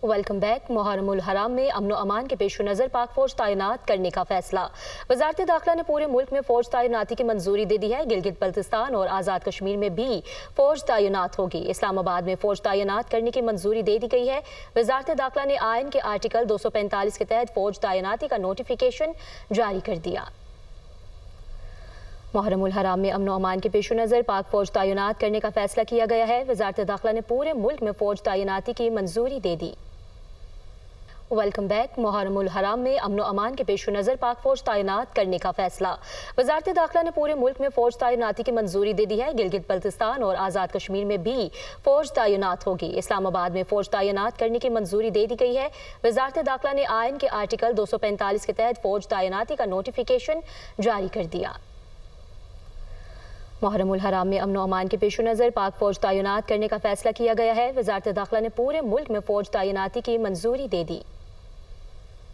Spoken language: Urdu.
Welcome back. محرم الحرام میں امن و امان کے پیش نظر پاک فوج تعینات کرنے کا فیصلہ۔ وزارت داخلہ نے پورے ملک میں فوج تعیناتی کی منظوری دے دی ہے۔ گلگت بلتستان اور آزاد کشمیر میں بھی فوج تعینات ہوگی۔ اسلام آباد میں فوج تعینات کرنے کی منظوری دے دی گئی ہے۔ وزارت داخلہ نے آئین کے آرٹیکل 245 کے تحت فوج تعیناتی کا نوٹیفیکیشن جاری کر دیا۔ محرم الحرام میں امن و امان کے پیش نظر پاک فوج تعینات کرنے کا فیصلہ کیا گیا ہے۔ وزارت داخلہ نے پورے ملک میں فوج تعیناتی کی منظوری دے دی۔ Welcome back. محرم الحرام میں امن و امان کے پیش نظر پاک فوج تعینات کرنے کا فیصلہ۔ وزارت داخلہ نے پورے ملک میں فوج تعیناتی کی منظوری دے دی ہے۔ گلگت بلتستان اور آزاد کشمیر میں بھی فوج تعینات ہوگی۔ اسلام آباد میں فوج تعینات کرنے کی منظوری دے دی گئی ہے۔ وزارت داخلہ نے آئین کے آرٹیکل 245 کے تحت فوج تعیناتی کا نوٹیفیکیشن جاری کر دیا۔ محرم الحرام میں امن و امان کے پیش نظر پاک فوج تعینات کرنے کا فیصلہ کیا گیا ہے۔ وزارت داخلہ نے پورے ملک میں فوج تعیناتی کی منظوری دے دی۔